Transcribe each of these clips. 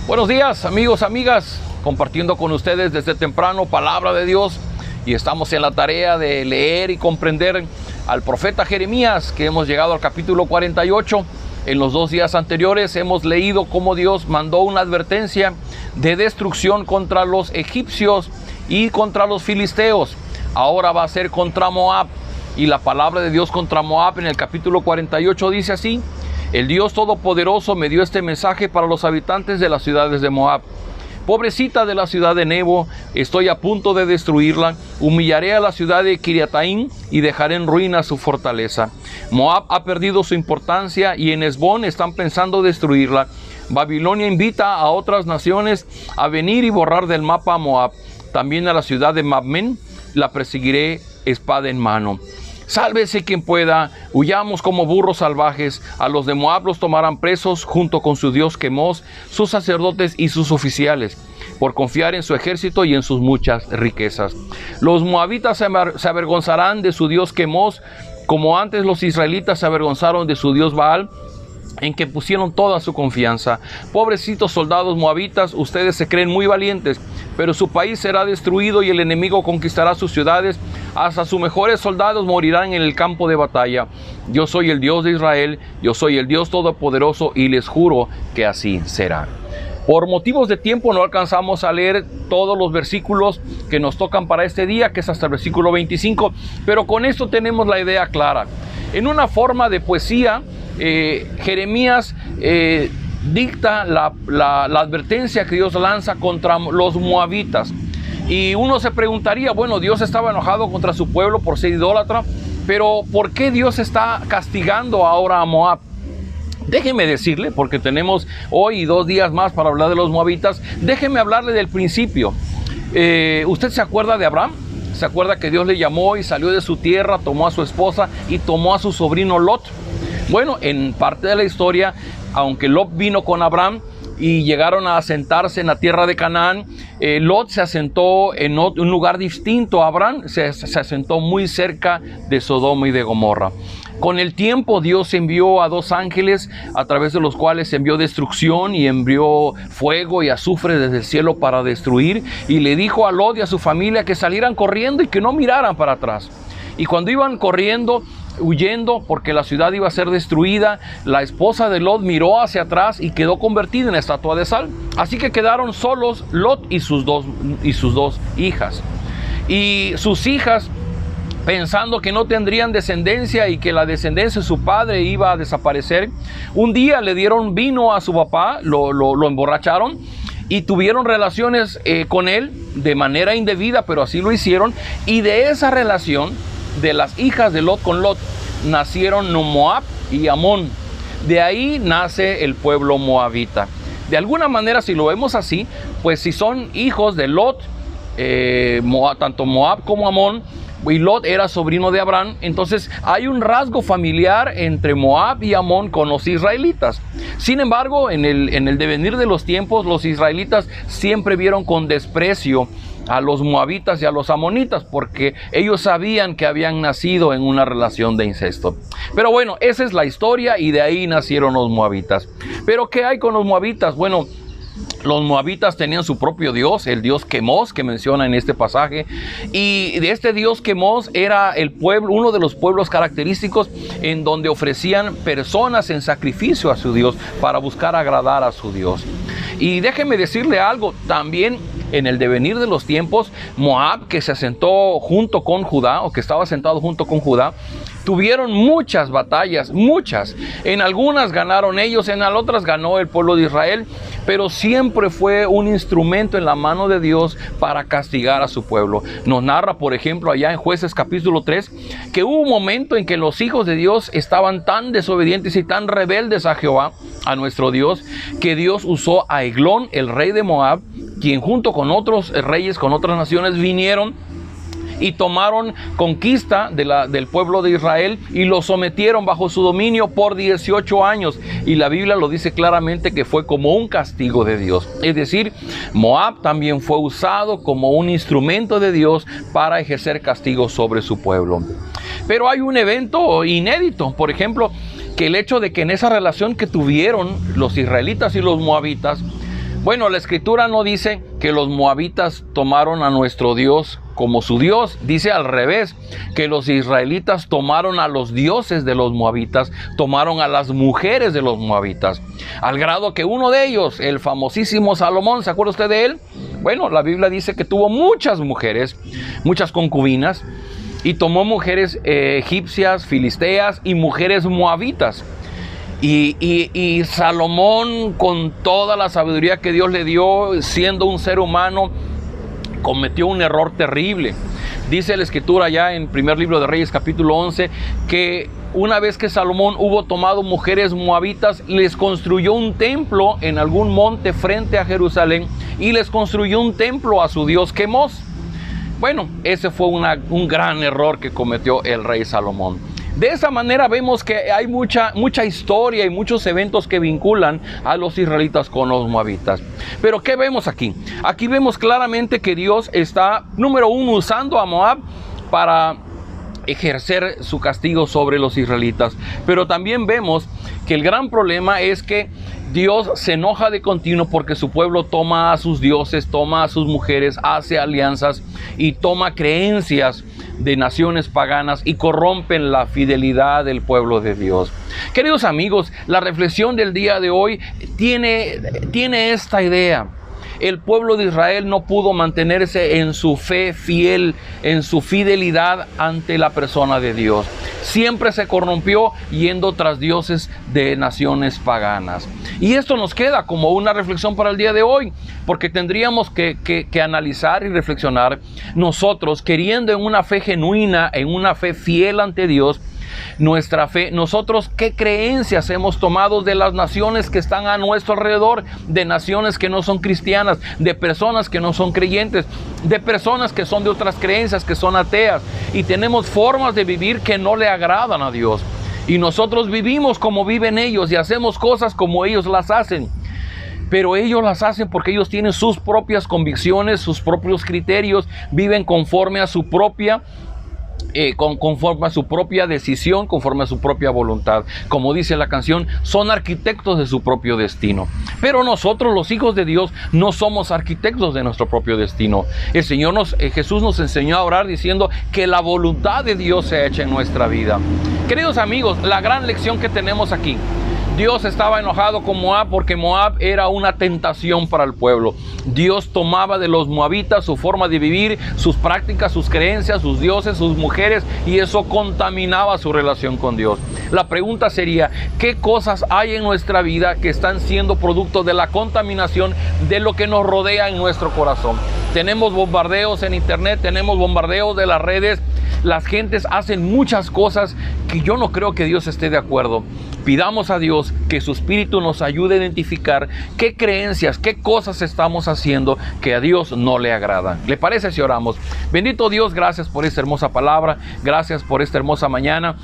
Buenos días, amigos, amigas, compartiendo con ustedes desde temprano palabra de Dios, y estamos en la tarea de leer y comprender al profeta Jeremías, que hemos llegado al capítulo 48. En los 2 días anteriores hemos leído cómo Dios mandó una advertencia de destrucción contra los egipcios y contra los filisteos. Ahora va a ser contra Moab, y la palabra de Dios contra Moab en el capítulo 48 dice así: el Dios Todopoderoso me dio este mensaje para los habitantes de las ciudades de Moab. Pobrecita de la ciudad de Nebo, estoy a punto de destruirla. Humillaré a la ciudad de Kiriataim y dejaré en ruinas su fortaleza. Moab ha perdido su importancia y en Hesbón están pensando destruirla. Babilonia invita a otras naciones a venir y borrar del mapa a Moab. También a la ciudad de Mabmen la perseguiré espada en mano. Sálvese quien pueda, huyamos como burros salvajes. A los de Moab los tomarán presos junto con su dios Quemos, sus sacerdotes y sus oficiales, por confiar en su ejército y en sus muchas riquezas. Los moabitas se avergonzarán de su dios Quemos, como antes los israelitas se avergonzaron de su dios Baal, en que pusieron toda su confianza. Pobrecitos soldados moabitas, ustedes se creen muy valientes, pero su país será destruido y el enemigo conquistará sus ciudades. Hasta sus mejores soldados morirán en el campo de batalla. Yo soy el Dios de Israel, yo soy el Dios Todopoderoso, y les juro que así será. Por motivos de tiempo no alcanzamos a leer todos los versículos que nos tocan para este día, que es hasta el versículo 25, pero con esto tenemos la idea clara. En una forma de poesía, Jeremías dicta la advertencia que Dios lanza contra los moabitas. Y uno se preguntaría, bueno, Dios estaba enojado contra su pueblo por ser idólatra, pero ¿por qué Dios está castigando ahora a Moab? Déjeme decirle, porque tenemos hoy 2 días más para hablar de los moabitas, déjeme hablarle del principio. ¿Usted se acuerda de Abraham? ¿Se acuerda que Dios le llamó y salió de su tierra, tomó a su esposa y tomó a su sobrino Lot? Bueno, en parte de la historia, aunque Lot vino con Abraham y llegaron a asentarse en la tierra de Canaán, Lot se asentó en un lugar distinto a Abraham, se asentó muy cerca de Sodoma y de Gomorra. Con el tiempo Dios envió a 2 ángeles, a través de los cuales envió destrucción y envió fuego y azufre desde el cielo para destruir, y le dijo a Lot y a su familia que salieran corriendo y que no miraran para atrás. Y cuando iban corriendo, huyendo porque la ciudad iba a ser destruida, la esposa de Lot miró hacia atrás y quedó convertida en estatua de sal. Así que quedaron solos Lot y sus dos hijas. Y sus hijas, pensando que no tendrían descendencia y que la descendencia de su padre iba a desaparecer, un día le dieron vino a su papá, lo emborracharon y tuvieron relaciones con él de manera indebida, pero así lo hicieron. Y de esa relación de las hijas de Lot con Lot nacieron Moab y Amón. De ahí nace el pueblo moabita. De alguna manera, si lo vemos así, pues si son hijos de Lot, tanto Moab como Amón, y Lot era sobrino de Abraham, entonces hay un rasgo familiar entre Moab y Amón con los israelitas. Sin embargo, en el devenir de los tiempos, los israelitas siempre vieron con desprecio a los moabitas y a los amonitas, porque ellos sabían que habían nacido en una relación de incesto. Pero bueno, esa es la historia, y de ahí nacieron los moabitas. Pero ¿qué hay con los moabitas? Bueno, los moabitas tenían su propio dios, el dios Quemos, que menciona en este pasaje, y de este dios Quemos era el pueblo, uno de los pueblos característicos en donde ofrecían personas en sacrificio a su dios para buscar agradar a su dios. Y déjeme decirle algo, también en el devenir de los tiempos, Moab, que se asentó junto con Judá, o que estaba asentado junto con Judá, tuvieron muchas batallas, muchas. En algunas ganaron ellos, en otras ganó el pueblo de Israel, pero siempre fue un instrumento en la mano de Dios para castigar a su pueblo. Nos narra, por ejemplo, allá en Jueces capítulo 3, que hubo un momento en que los hijos de Dios estaban tan desobedientes y tan rebeldes a Jehová, a nuestro Dios, que Dios usó a Eglón, el rey de Moab, quien junto con otros reyes, con otras naciones, vinieron y tomaron conquista del pueblo de Israel y lo sometieron bajo su dominio por 18 años. Y la Biblia lo dice claramente que fue como un castigo de Dios. Es decir, Moab también fue usado como un instrumento de Dios para ejercer castigo sobre su pueblo. Pero hay un evento inédito, por ejemplo, que el hecho de que en esa relación que tuvieron los israelitas y los moabitas, Bueno, la escritura no dice que los moabitas tomaron a nuestro Dios como su Dios. Dice al revés, que los israelitas tomaron a los dioses de los moabitas, tomaron a las mujeres de los moabitas, al grado que uno de ellos, el famosísimo Salomón, ¿se acuerda usted de él? Bueno, la Biblia dice que tuvo muchas mujeres, muchas concubinas, y tomó mujeres egipcias, filisteas y mujeres moabitas. Y Salomón, con toda la sabiduría que Dios le dio, siendo un ser humano, cometió un error terrible. Dice la escritura ya en primer libro de Reyes capítulo 11 que una vez que Salomón hubo tomado mujeres moabitas, les construyó un templo en algún monte frente a Jerusalén y les construyó un templo a su dios Quemos. Bueno, ese fue un gran error que cometió el rey Salomón. De esa manera vemos que hay mucha historia y muchos eventos que vinculan a los israelitas con los moabitas. Pero ¿qué vemos aquí? Aquí vemos claramente que Dios está, número uno, usando a Moab para ejercer su castigo sobre los israelitas. Pero también vemos que el gran problema es que Dios se enoja de continuo porque su pueblo toma a sus dioses, toma a sus mujeres, hace alianzas y toma creencias de naciones paganas y corrompen la fidelidad del pueblo de Dios. Queridos amigos, la reflexión del día de hoy tiene esta idea. El pueblo de Israel no pudo mantenerse en su fe fiel, en su fidelidad ante la persona de Dios. Siempre se corrompió yendo tras dioses de naciones paganas. Y esto nos queda como una reflexión para el día de hoy, porque tendríamos que analizar y reflexionar nosotros, queriendo en una fe genuina, en una fe fiel ante Dios, nuestra fe, nosotros qué creencias hemos tomado de las naciones que están a nuestro alrededor, de naciones que no son cristianas, de personas que no son creyentes, de personas que son de otras creencias, que son ateas, y tenemos formas de vivir que no le agradan a Dios, y nosotros vivimos como viven ellos y hacemos cosas como ellos las hacen. Pero ellos las hacen porque ellos tienen sus propias convicciones, sus propios criterios, viven conforme a su propia conforme a su propia decisión, conforme a su propia voluntad. Como dice la canción, son arquitectos de su propio destino. Pero nosotros, los hijos de Dios, no somos arquitectos de nuestro propio destino. Jesús nos enseñó a orar diciendo que la voluntad de Dios sea hecha en nuestra vida. Queridos amigos, la gran lección que tenemos aquí: Dios estaba enojado con Moab porque Moab era una tentación para el pueblo. Dios tomaba de los moabitas su forma de vivir, sus prácticas, sus creencias, sus dioses, sus mujeres, y eso contaminaba su relación con Dios. La pregunta sería, ¿qué cosas hay en nuestra vida que están siendo producto de la contaminación de lo que nos rodea en nuestro corazón? Tenemos bombardeos en internet, tenemos bombardeos de las redes. Las gentes hacen muchas cosas que yo no creo que Dios esté de acuerdo. Pidamos a Dios que su Espíritu nos ayude a identificar qué creencias, qué cosas estamos haciendo que a Dios no le agradan. ¿Le parece si oramos? Bendito Dios, gracias por esta hermosa palabra, gracias por esta hermosa mañana.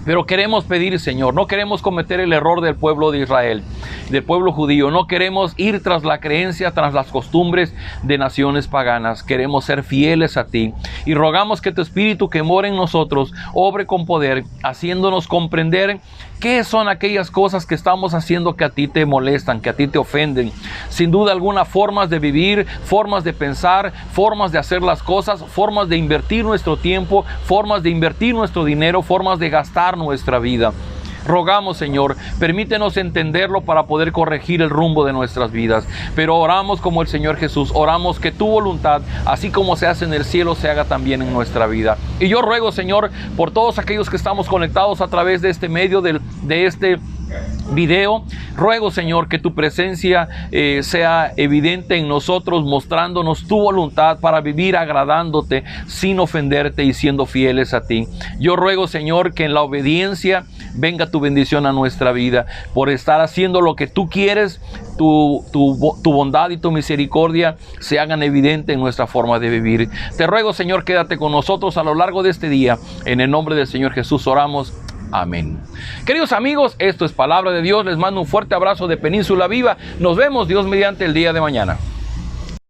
Pero queremos pedir, Señor, no queremos cometer el error del pueblo de Israel, del pueblo judío. No queremos ir tras la creencia, tras las costumbres de naciones paganas. Queremos ser fieles a ti. Y rogamos que tu Espíritu que mora en nosotros obre con poder, haciéndonos comprender qué son aquellas cosas que estamos haciendo que a ti te molestan, que a ti te ofenden. Sin duda alguna, formas de vivir, formas de pensar, formas de hacer las cosas, formas de invertir nuestro tiempo, formas de invertir nuestro dinero, formas de gastar nuestra vida. Rogamos, Señor, permítenos entenderlo para poder corregir el rumbo de nuestras vidas. Pero oramos como el Señor Jesús, oramos que tu voluntad, así como se hace en el cielo, se haga también en nuestra vida. Y yo ruego, Señor, por todos aquellos que estamos conectados a través de este medio, de este video, ruego, Señor, que tu presencia sea evidente en nosotros, mostrándonos tu voluntad para vivir agradándote, sin ofenderte y siendo fieles a ti. Yo ruego, Señor, que en la obediencia venga tu bendición a nuestra vida, por estar haciendo lo que tú quieres. Tu bondad y tu misericordia se hagan evidente en nuestra forma de vivir. Te ruego, Señor, quédate con nosotros a lo largo de este día. En el nombre del Señor Jesús oramos. Amén. Queridos amigos, esto es Palabra de Dios. Les mando un fuerte abrazo de Península Viva. Nos vemos, Dios mediante, el día de mañana.